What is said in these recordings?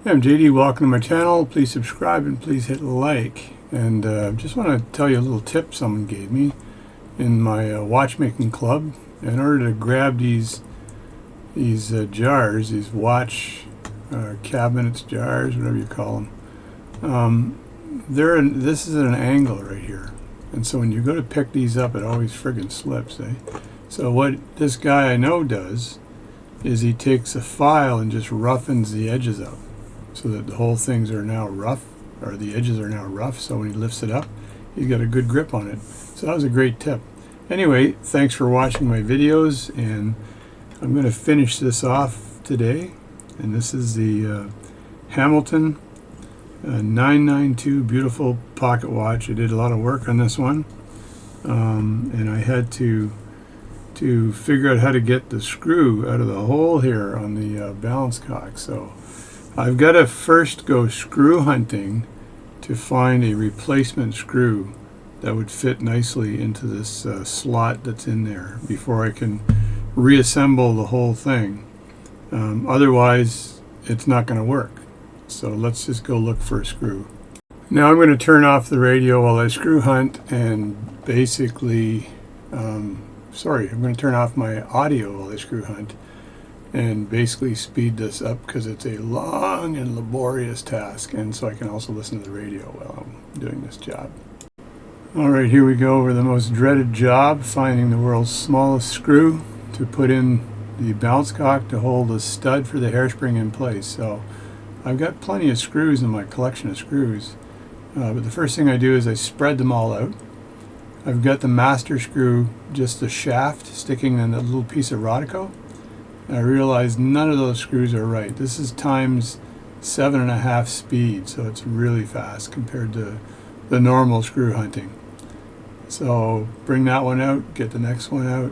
Hey, I'm JD. Welcome to my channel. Please subscribe and please hit like. And just want to tell you a little tip someone gave me in my watchmaking club. In order to grab these jars, these watch cabinets, jars, whatever you call them, this is at an angle right here. And so when you go to pick these up, it always friggin' slips, eh? So what this guy I know does is he takes a file and just roughens the edges up, so that the whole things are now rough, or the edges are now rough, so when he lifts it up, he's got a good grip on it. So that was a great tip. Anyway, thanks for watching my videos, and I'm going to finish this off today. And this is the Hamilton 992 beautiful pocket watch. I did a lot of work on this one, and I had to figure out how to get the screw out of the hole here on the balance cock. So I've got to first go screw hunting to find a replacement screw that would fit nicely into this slot that's in there before I can reassemble the whole thing. Otherwise, it's not going to work. So let's just go look for a screw. Now I'm going to turn off the radio while I screw hunt, and basically, I'm going to turn off my audio while I screw hunt and basically speed this up because it's a long and laborious task, and so I can also listen to the radio while I'm doing this job. Alright, here we go over the most dreaded job, finding the world's smallest screw to put in the bounce cock to hold a stud for the hairspring in place. So I've got plenty of screws in my collection of screws, but the first thing I do is I spread them all out. I've got the master screw, just the shaft sticking in a little piece of Rodico. I realized none of those screws are right. This is times 7.5 speed, so it's really fast compared to the normal screw hunting. So bring that one out, get the next one out.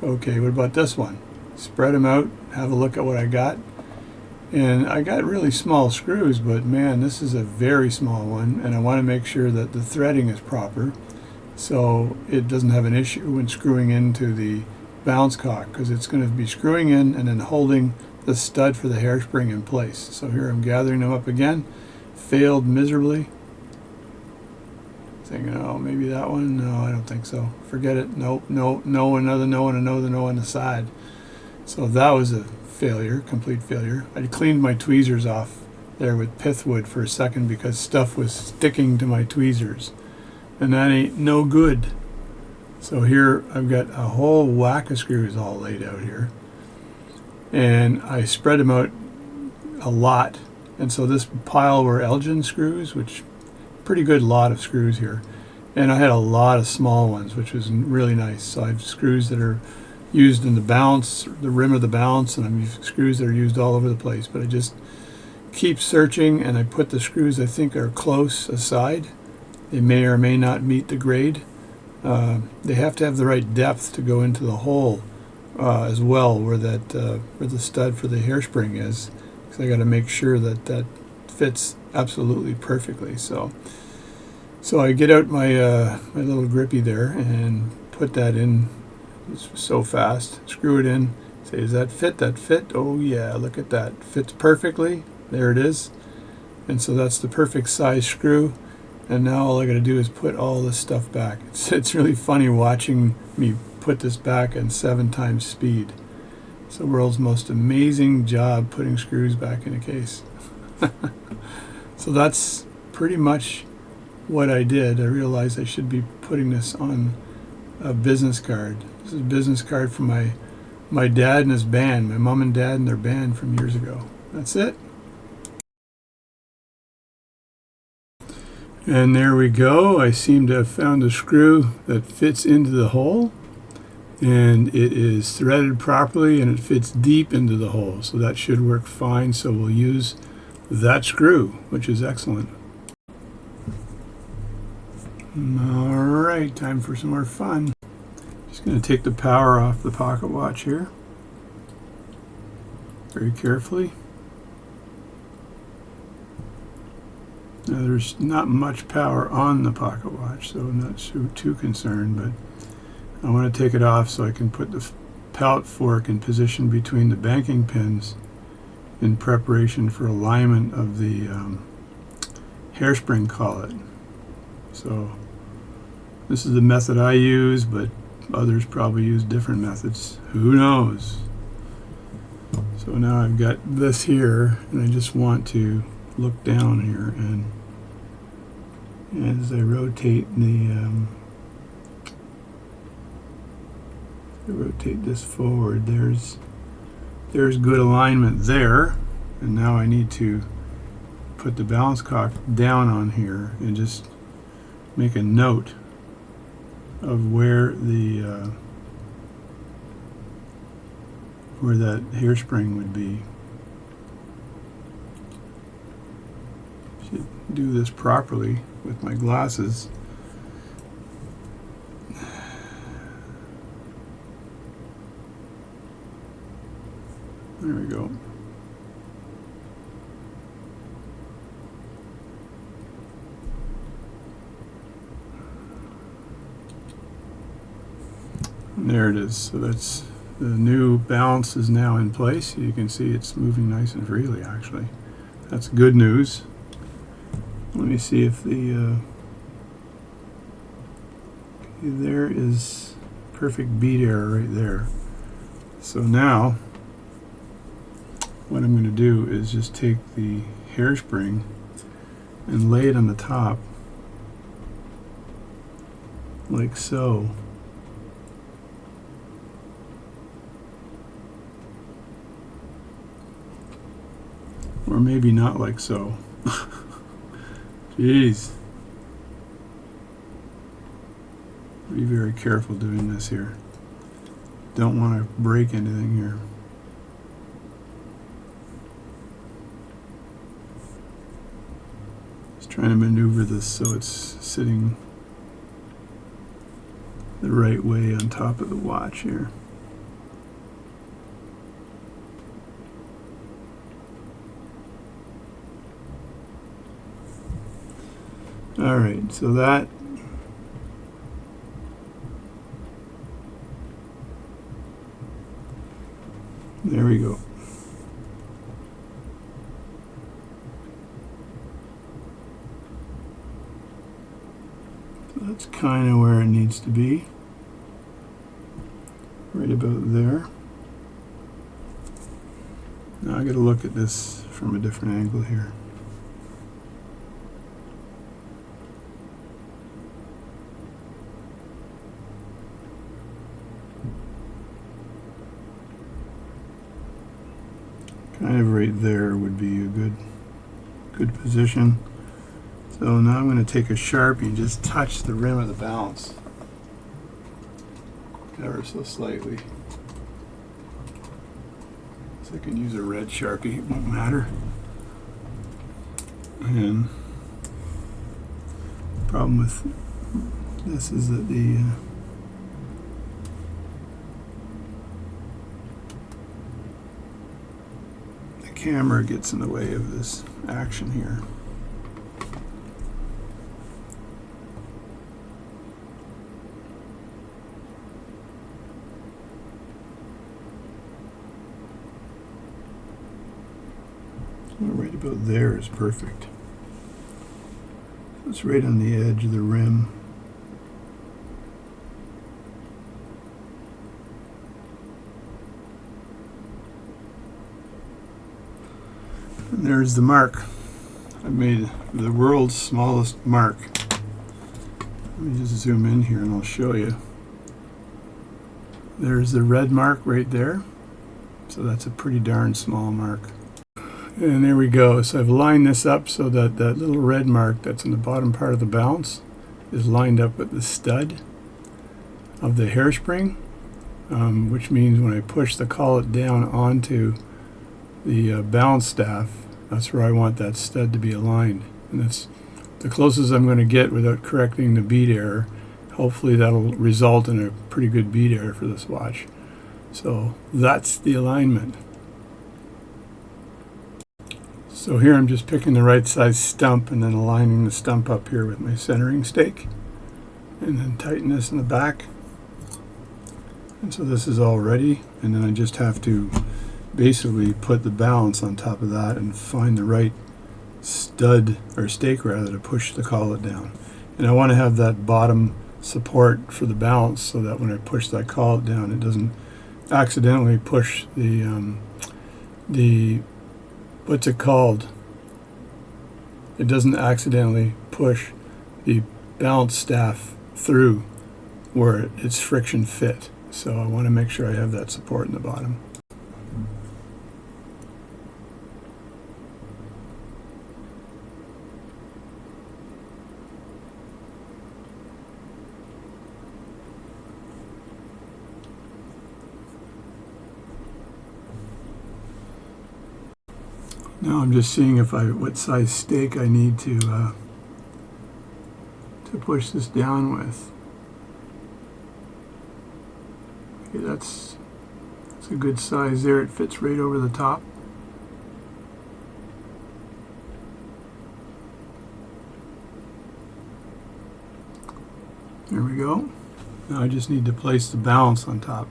Okay, what about this one? Spread them out, have a look at what I got. And I got really small screws, but man, this is a very small one, and I want to make sure that the threading is proper so it doesn't have an issue when screwing into the bounce cock, because it's going to be screwing in and then holding the stud for the hairspring in place. So here I'm gathering them up again. Failed miserably. Thinking, oh, maybe that one. No, I don't think so. Forget it. Nope, no, another no, and another no on the side. So that was a failure, complete failure. I cleaned my tweezers off there with pithwood for a second because stuff was sticking to my tweezers, and that ain't no good. So here I've got a whole whack of screws all laid out here, and I spread them out a lot. And so this pile were Elgin screws, which pretty good lot of screws here, and I had a lot of small ones, which was really nice. So I have screws that are used in the balance, the rim of the balance, and I have screws that are used all over the place. But I just keep searching, and I put the screws I think are close aside. They may or may not meet the grade. They have to have the right depth to go into the hole as well, where the stud for the hairspring is, because I got to make sure that that fits absolutely perfectly. So I get out my my little grippy there and put that in. It's so fast. Screw it in. Say, does that fit? That fit? Oh yeah, look at that. Fits perfectly. There it is. And so that's the perfect size screw. And now all I got to do is put all this stuff back. It's really funny watching me put this back at 7 times speed. It's the world's most amazing job putting screws back in a case. So that's pretty much what I did. I realized I should be putting this on a business card. This is a business card from my dad and his band, my mom and dad and their band from years ago. That's it. And there we go. I seem to have found a screw that fits into the hole, and it is threaded properly, and it fits deep into the hole, so that should work fine. So we'll use that screw, which is excellent. Alright, time for some more fun. Just going to take the power off the pocket watch here very carefully. Now there's not much power on the pocket watch, so I'm not too concerned, but I want to take it off so I can put the pallet fork in position between the banking pins in preparation for alignment of the hairspring collet. So this is the method I use, but others probably use different methods. Who knows? So now I've got this here, and I just want to look down here, and as I rotate this forward, there's good alignment there, and now I need to put the balance cock down on here and just make a note of where that hairspring would be. Should do this properly with my glasses. There we go. And there it is. So that's the new balance is now in place. You can see it's moving nice and freely, actually. That's good news. Let me see if the there is perfect bead error right there. So now what I'm going to do is just take the hairspring and lay it on the top like so. Or maybe not like so. Jeez. Be very careful doing this here. Don't want to break anything here. Just trying to maneuver this so it's sitting the right way on top of the watch here. Alright, so that there we go. So that's kind of where it needs to be. Right about there. Now I got to look at this from a different angle here. Kind of right there would be a good position. So now I'm going to take a Sharpie and just touch the rim of the balance ever so slightly. So I can use a red Sharpie, it won't matter. And the problem with this is that the camera gets in the way of this action here. So right about there is perfect. It's right on the edge of the rim. And there's the mark. I made the world's smallest mark. Let me just zoom in here and I'll show you. There's the red mark right there. So that's a pretty darn small mark. And there we go. So I've lined this up so that that little red mark that's in the bottom part of the balance is lined up with the stud of the hairspring, which means when I push the collet down onto the balance staff, that's where I want that stud to be aligned, and that's the closest I'm going to get without correcting the bead error. Hopefully that'll result in a pretty good bead error for this watch. So that's the alignment. So here I'm just picking the right size stump and then aligning the stump up here with my centering stake, and then tighten this in the back. And so this is all ready, and then I just have to basically put the balance on top of that and find the right stud, or stake rather, to push the collet down. And I want to have that bottom support for the balance so that when I push that collet down, it doesn't accidentally push the what's it called? It doesn't accidentally push the balance staff through where it's friction fit. So I want to make sure I have that support in the bottom. Now I'm just seeing what size stake I need to push this down with. Okay, that's a good size there. It fits right over the top. There we go. Now I just need to place the balance on top.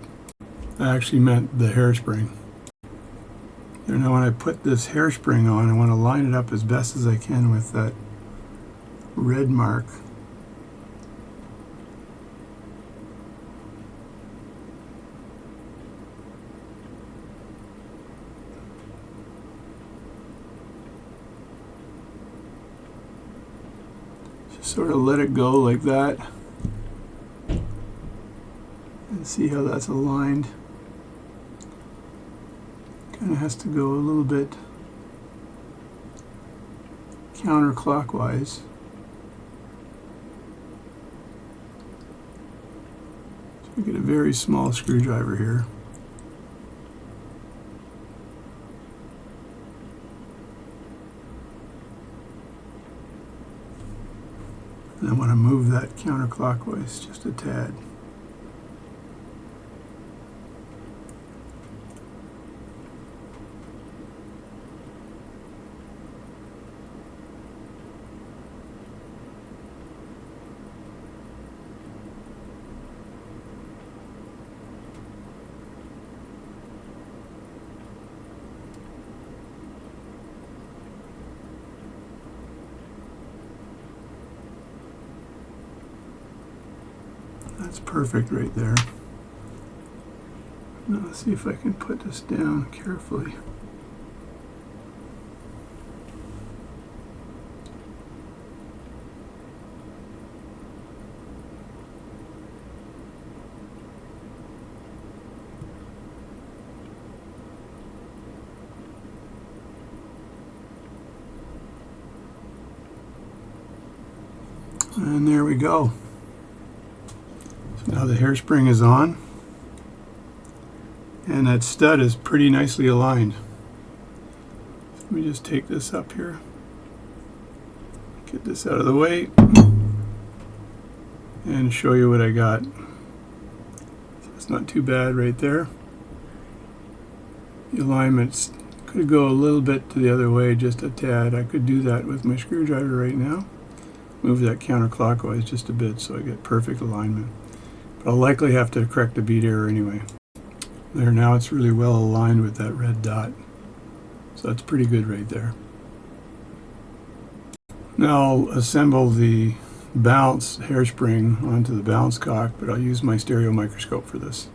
I actually meant the hairspring. And now when I put this hairspring on, I want to line it up as best as I can with that red mark. Just sort of let it go like that. And see how that's aligned. Kind of has to go a little bit counterclockwise. So we get a very small screwdriver here. And I want to move that counterclockwise just a tad. That's perfect right there. Now let's see if I can put this down carefully. And there we go. So now the hairspring is on, and that stud is pretty nicely aligned. So let me just take this up here, get this out of the way, and show you what I got. So it's not too bad right there. The alignments could go a little bit to the other way, just a tad. I could do that with my screwdriver right now. Move that counterclockwise just a bit so I get perfect alignment. But I'll likely have to correct the bead error anyway. There, now it's really well aligned with that red dot. So that's pretty good right there. Now I'll assemble the balance hairspring onto the balance cock, but I'll use my stereo microscope for this.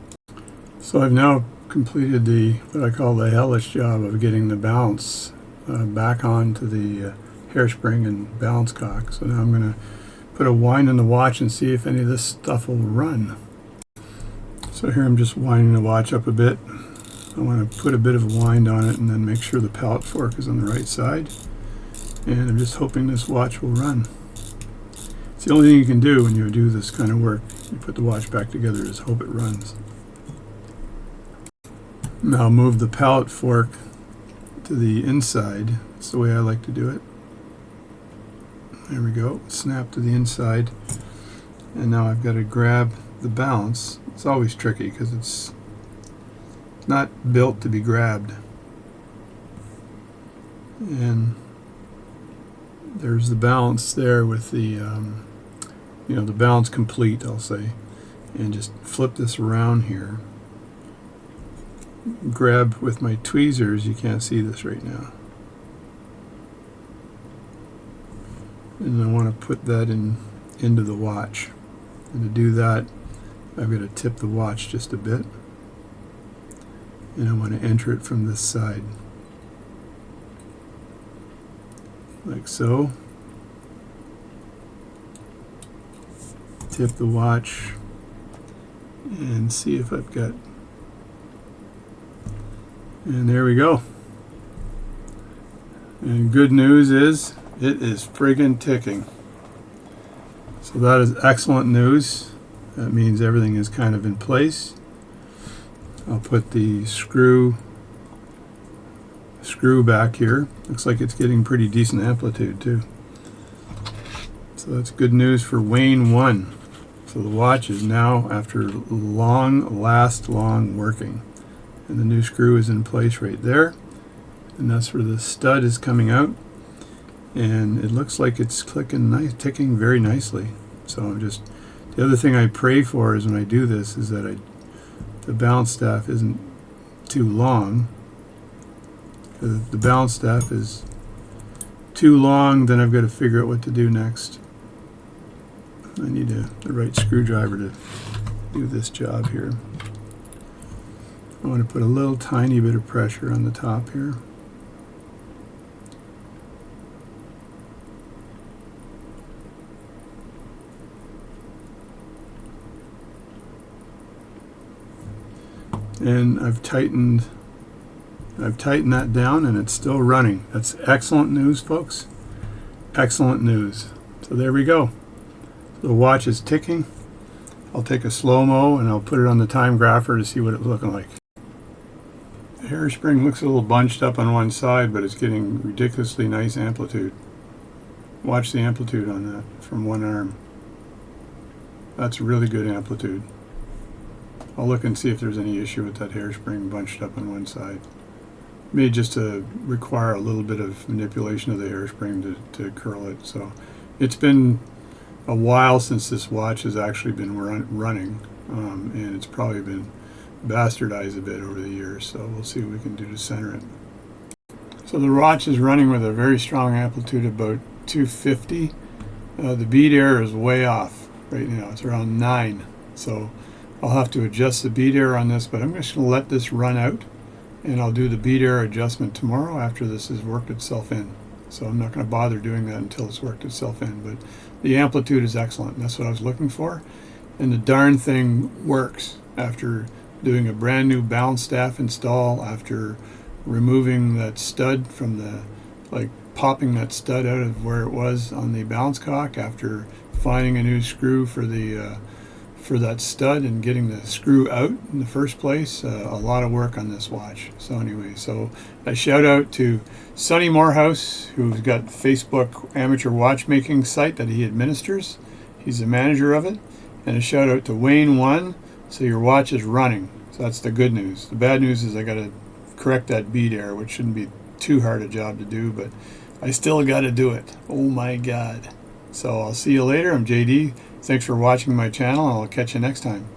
So I've now completed what I call the hellish job of getting the balance back onto the hairspring and balance cock. So now I'm going to put a wind in the watch and see if any of this stuff will run. So here I'm just winding the watch up a bit. I want to put a bit of a wind on it and then make sure the pallet fork is on the right side. And I'm just hoping this watch will run. It's the only thing you can do when you do this kind of work. You put the watch back together, is hope it runs. Now I'll move the pallet fork to the inside. That's the way I like to do it. There we go, snap to the inside. And now I've got to grab the balance. It's always tricky because it's not built to be grabbed. And there's the balance there with the, the balance complete, I'll say. And just flip this around here. grab with my tweezers. You can't see this right now. And I want to put that into the watch. And to do that, I've got to tip the watch just a bit. And I want to enter it from this side. Like so. Tip the watch and see if I've got, and there we go. And good news is it is friggin' ticking. So that is excellent news. That means everything is kind of in place. I'll put the screw back here. Looks like it's getting pretty decent amplitude too. So that's good news for Wayne 1. So the watch is now, after long working, and the new screw is in place right there, and that's where the stud is coming out, and it looks like it's ticking very nicely. So I'm just, the other thing I pray for is when I do this is that the balance staff isn't too long. Because if the balance staff is too long, then I've got to figure out what to do next. I need the right screwdriver to do this job here. I want to put a little tiny bit of pressure on the top here. And I've tightened that down, and it's still running. That's excellent news, folks. Excellent news. So there we go. The watch is ticking. I'll take a slow-mo and I'll put it on the time grapher to see what it's looking like. The hairspring looks a little bunched up on one side, but it's getting ridiculously nice amplitude. Watch the amplitude on that from one arm. That's really good amplitude. I'll look and see if there's any issue with that hairspring bunched up on one side. May just require a little bit of manipulation of the hairspring to curl it. So it's been a while since this watch has actually been running, and it's probably been bastardized a bit over the years, so we'll see what we can do to center it. So the watch is running with a very strong amplitude, about 250. The beat error is way off right now. It's around 9, so I'll have to adjust the beat error on this, but I'm just going to let this run out, and I'll do the beat error adjustment tomorrow after this has worked itself in. So I'm not going to bother doing that until it's worked itself in, but the amplitude is excellent. That's what I was looking for, and the darn thing works after doing a brand new balance staff install, after removing that stud from the, like popping that stud out of where it was on the balance cock, after finding a new screw for the for that stud and getting the screw out in the first place. A lot of work on this watch. So anyway, so a shout out to Sonny Morehouse, who's got the Facebook amateur watchmaking site that he administers. He's the manager of it. And a shout out to Wayne 1. So your watch is running. So that's the good news. The bad news is I got to correct that beat error, which shouldn't be too hard a job to do, but I still got to do it. Oh my God. So I'll see you later. I'm JD. Thanks for watching my channel, and I'll catch you next time.